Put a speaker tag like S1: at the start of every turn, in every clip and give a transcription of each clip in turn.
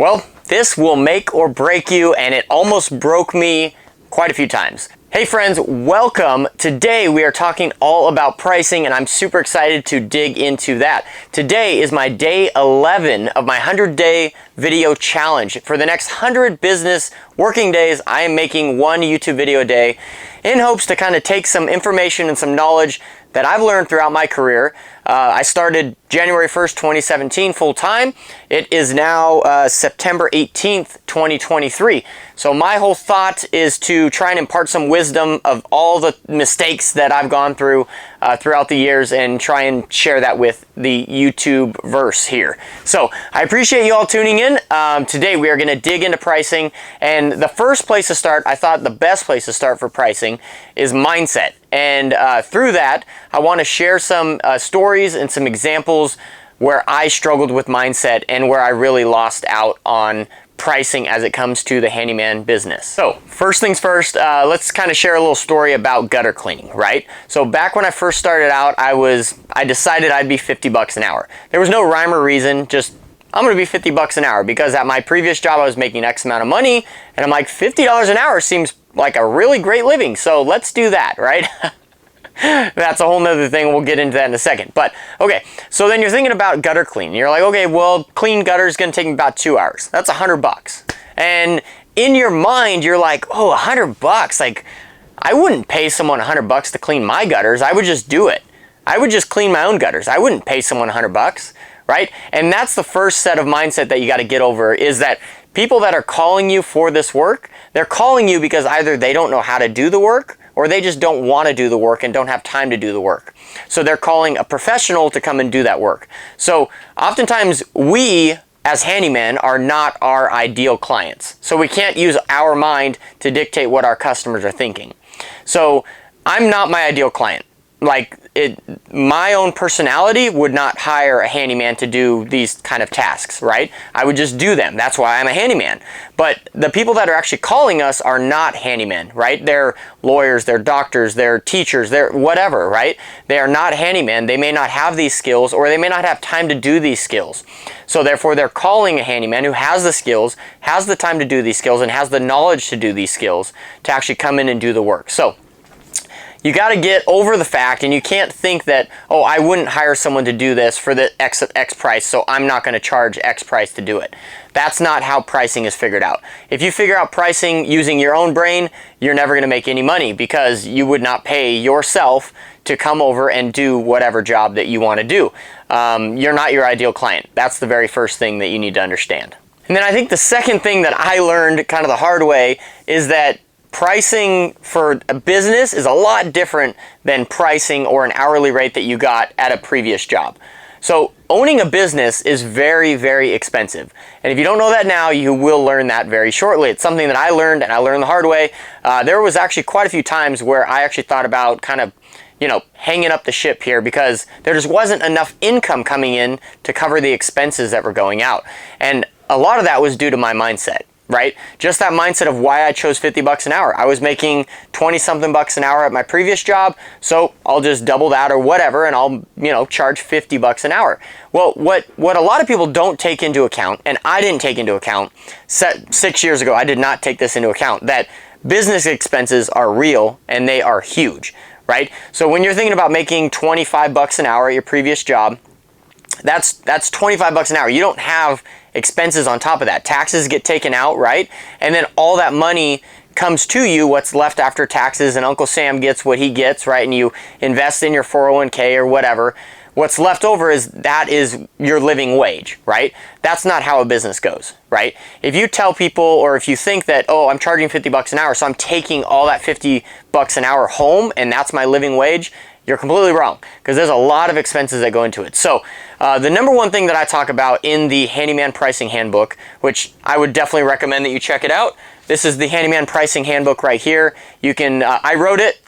S1: Well, this will make or break you, and it almost broke me quite a few times. Hey friends, welcome. Today we are talking all about pricing, and I'm super excited to dig into that. Today is my day 11 of my 100-day video challenge. For the next 100 business working days, I am making one YouTube video a day in hopes to kind of take some information and some knowledge that I've learned throughout my career. I started January 1st, 2017 full-time. It is now September 18th, 2023. So my whole thought is to try and impart some wisdom of all the mistakes that I've gone through throughout the years and try and share that with the YouTube verse here. So I appreciate you all tuning in. Today we are going to dig into pricing, and the first place to start, I thought the best place to start for pricing is mindset. And through that, I want to share some stories and some examples where I struggled with mindset and where I really lost out on pricing as it comes to the handyman business. So first things first, let's kind of share a little story about gutter cleaning, right? So back when I first started out, I decided I'd be 50 bucks an hour. There was no rhyme or reason, just I'm gonna be 50 bucks an hour, because at my previous job I was making X amount of money, and I'm like, $50 an hour seems like a really great living, so let's do that, right? That's a whole nother thing. We'll get into that in a second. But okay, so then you're thinking about gutter cleaning. You're like, okay, well, clean gutter is going to take me about 2 hours. That's 100 bucks. And in your mind, you're like, oh, 100 bucks. Like, I wouldn't pay someone 100 bucks to clean my gutters. I would just do it. I would just clean my own gutters. I wouldn't pay someone 100 bucks, right? And that's the first set of mindset that you got to get over, is that people that are calling you for this work, they're calling you because either they don't know how to do the work, or they just don't want to do the work and don't have time to do the work. So they're calling a professional to come and do that work. So oftentimes we, as handymen, are not our ideal clients. So we can't use our mind to dictate what our customers are thinking. So I'm not my ideal client. Like, my own personality would not hire a handyman to do these kind of tasks, right? I would just do them. That's why I'm a handyman. But the people that are actually calling us are not handymen, right? They're lawyers, they're doctors, they're teachers, they're whatever, right? They are not handymen. They may not have these skills, or they may not have time to do these skills. So therefore, they're calling a handyman who has the skills, has the time to do these skills, and has the knowledge to do these skills to actually come in and do the work. So you got to get over the fact, and you can't think that, oh, I wouldn't hire someone to do this for the X price, so I'm not going to charge X price to do it. That's not how pricing is figured out. If you figure out pricing using your own brain, you're never going to make any money, because you would not pay yourself to come over and do whatever job that you want to do. You're not your ideal client. That's the very first thing that you need to understand. And then I think the second thing that I learned kind of the hard way is that pricing for a business is a lot different than pricing or an hourly rate that you got at a previous job. So owning a business is very, very expensive. And if you don't know that now, you will learn that very shortly. It's something that I learned, and I learned the hard way. There was actually quite a few times where I actually thought about kind of, hanging up the ship here, because there just wasn't enough income coming in to cover the expenses that were going out. And a lot of that was due to my mindset. Right? Just that mindset of why I chose 50 bucks an hour. I was making 20-something bucks an hour at my previous job, so I'll just double that or whatever, and I'll, charge 50 bucks an hour. Well, what a lot of people don't take into account, and I didn't take into account 6 years ago, I did not take this into account, that business expenses are real and they are huge, right? So when you're thinking about making 25 bucks an hour at your previous job, that's 25 bucks an hour. You don't have expenses on top of that. Taxes get taken out, right? And then all that money comes to you, what's left after taxes, and Uncle Sam gets what he gets, right? And you invest in your 401k or whatever. What's left over is your living wage, right? That's not how a business goes, right? If you tell people, or if you think that, oh, I'm charging 50 bucks an hour, so I'm taking all that 50 bucks an hour home and that's my living wage, you're completely wrong, because there's a lot of expenses that go into it. So the number one thing that I talk about in the Handyman Pricing Handbook, which I would definitely recommend that you check it out. This is the Handyman Pricing Handbook right here. You can, I wrote it,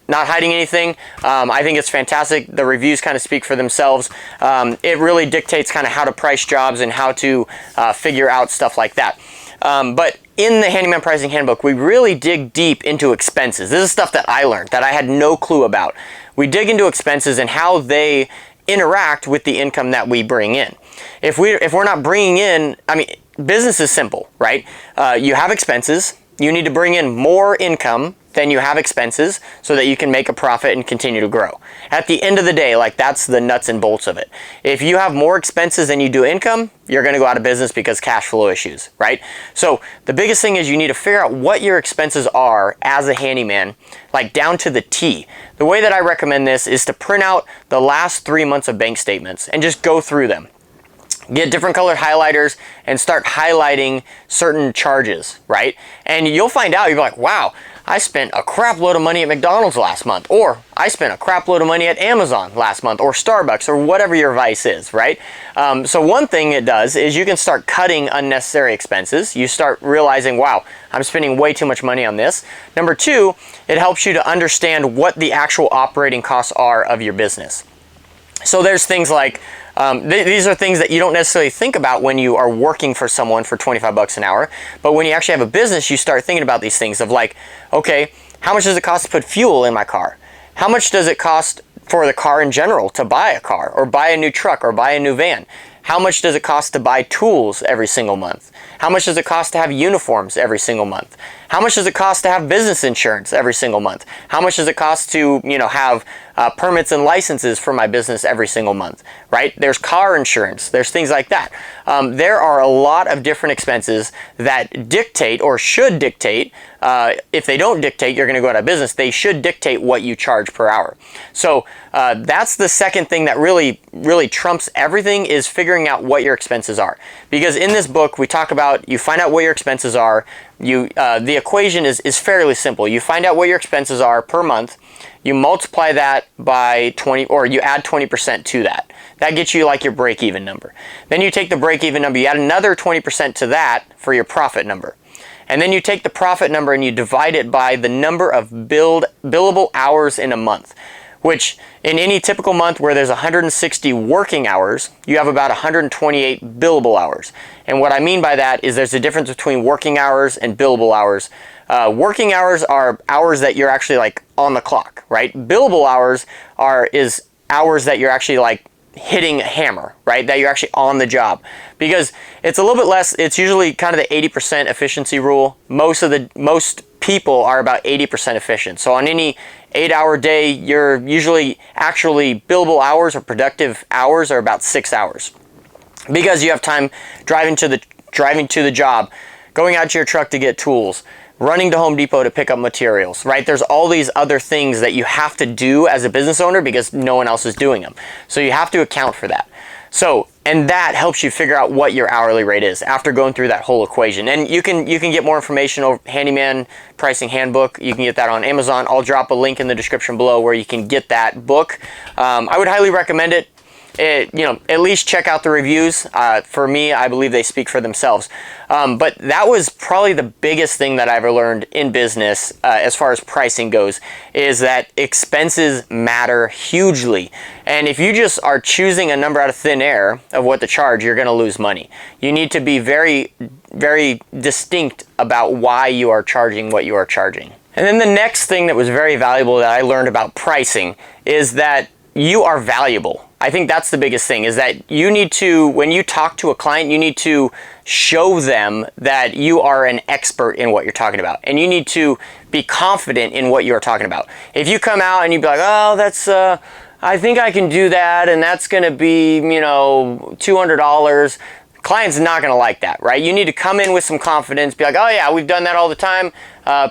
S1: not hiding anything. I think it's fantastic. The reviews kind of speak for themselves. It really dictates kind of how to price jobs and how to figure out stuff like that. But in the Handyman Pricing Handbook, we really dig deep into expenses. This is stuff that I learned that I had no clue about. We dig into expenses and how they interact with the income that we bring in. If we're not bringing in, I mean, business is simple, right? You have expenses. You need to bring in more income than you have expenses so that you can make a profit and continue to grow. At the end of the day, like, that's the nuts and bolts of it. If you have more expenses than you do income, you're going to go out of business because cash flow issues, right? So the biggest thing is you need to figure out what your expenses are as a handyman, like down to the T. The way that I recommend this is to print out the last 3 months of bank statements and just go through them. Get different colored highlighters and start highlighting certain charges, right? And you'll find out, you'll be like, wow, I spent a crap load of money at McDonald's last month, or I spent a crap load of money at Amazon last month, or Starbucks, or whatever your vice is, right? So one thing it does is you can start cutting unnecessary expenses. You start realizing, wow, I'm spending way too much money on this. Number two, it helps you to understand what the actual operating costs are of your business. So there's things like, these are things that you don't necessarily think about when you are working for someone for 25 bucks an hour. But when you actually have a business, you start thinking about these things of like, okay, how much does it cost to put fuel in my car? How much does it cost for the car in general to buy a car or buy a new truck or buy a new van? How much does it cost to buy tools every single month? How much does it cost to have uniforms every single month? How much does it cost to have business insurance every single month? How much does it cost to, have permits and licenses for my business every single month, right? There's car insurance, there's things like that. There are a lot of different expenses that dictate or should dictate, if they don't dictate, you're gonna go out of business, they should dictate what you charge per hour. So that's the second thing that really trumps everything, is figuring out what your expenses are. Because in this book, we talk about, you find out what your expenses are. The equation is fairly simple. You find out what your expenses are per month, you multiply that by 20, or you add 20% to that. That gets you like your break-even number. Then you take the break-even number, you add another 20% to that for your profit number. And then you take the profit number and you divide it by the number of billable hours in a month, which in any typical month where there's 160 working hours, you have about 128 billable hours. And what I mean by that is there's a difference between working hours and billable hours. Working hours are hours that you're actually like on the clock, right? Billable hours is hours that you're actually like hitting a hammer, right? That you're actually on the job. Because it's a little bit less, it's usually kind of the 80% efficiency rule. Most people are about 80% efficient. So on any 8-hour day, you're usually actually billable hours or productive hours are about 6 hours. Because you have time driving to the job, going out to your truck to get tools, running to Home Depot to pick up materials, right? There's all these other things that you have to do as a business owner because no one else is doing them. So you have to account for that. So, and that helps you figure out what your hourly rate is after going through that whole equation. And you can get more information over Handyman Pricing Handbook. You can get that on Amazon. I'll drop a link in the description below where you can get that book. I would highly recommend it. At least check out the reviews. For me, I believe they speak for themselves. But that was probably the biggest thing that I ever learned in business as far as pricing goes, is that expenses matter hugely. And if you just are choosing a number out of thin air of what to charge, you're going to lose money. You need to be very, very distinct about why you are charging what you are charging. And then the next thing that was very valuable that I learned about pricing is that you are valuable. I think that's the biggest thing, is that you need to, when you talk to a client, you need to show them that you are an expert in what you're talking about. And you need to be confident in what you're talking about. If you come out and you be like, oh, that's, I think I can do that, and that's going to be, $200. Client's not going to like that, right? You need to come in with some confidence, be like, oh yeah, we've done that all the time.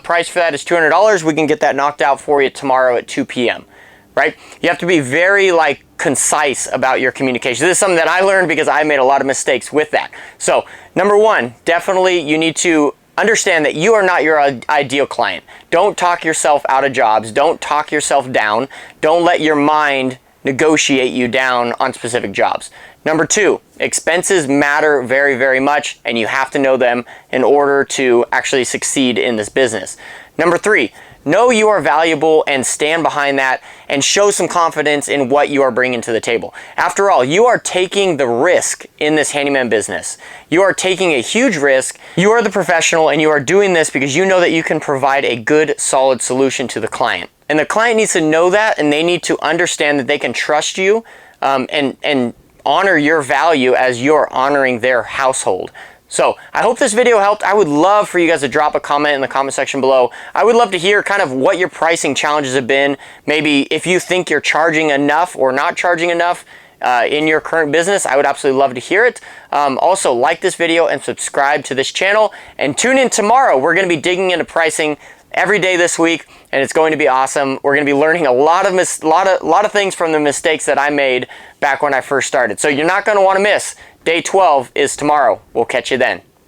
S1: Price for that is $200. We can get that knocked out for you tomorrow at 2 p.m. Right? You have to be very concise about your communication. This is something that I learned because I made a lot of mistakes with that. So number one, definitely you need to understand that you are not your ideal client. Don't talk yourself out of jobs. Don't talk yourself down. Don't let your mind negotiate you down on specific jobs. Number two, expenses matter very, very much, and you have to know them in order to actually succeed in this business. Number three, know you are valuable and stand behind that and show some confidence in what you are bringing to the table. After all, you are taking the risk in this handyman business. You are taking a huge risk. You are the professional, and you are doing this because you know that you can provide a good, solid solution to the client. And the client needs to know that, and they need to understand that they can trust you and honor your value as you're honoring their household. So I hope this video helped. I would love for you guys to drop a comment in the comment section below. I would love to hear kind of what your pricing challenges have been. Maybe if you think you're charging enough or not charging enough in your current business, I would absolutely love to hear it. Also, like this video and subscribe to this channel. And tune in tomorrow. We're going to be digging into pricing every day this week, and it's going to be awesome. We're going to be learning a lot of things from the mistakes that I made back when I first started. So you're not going to want to miss. Day 12 is tomorrow. We'll catch you then.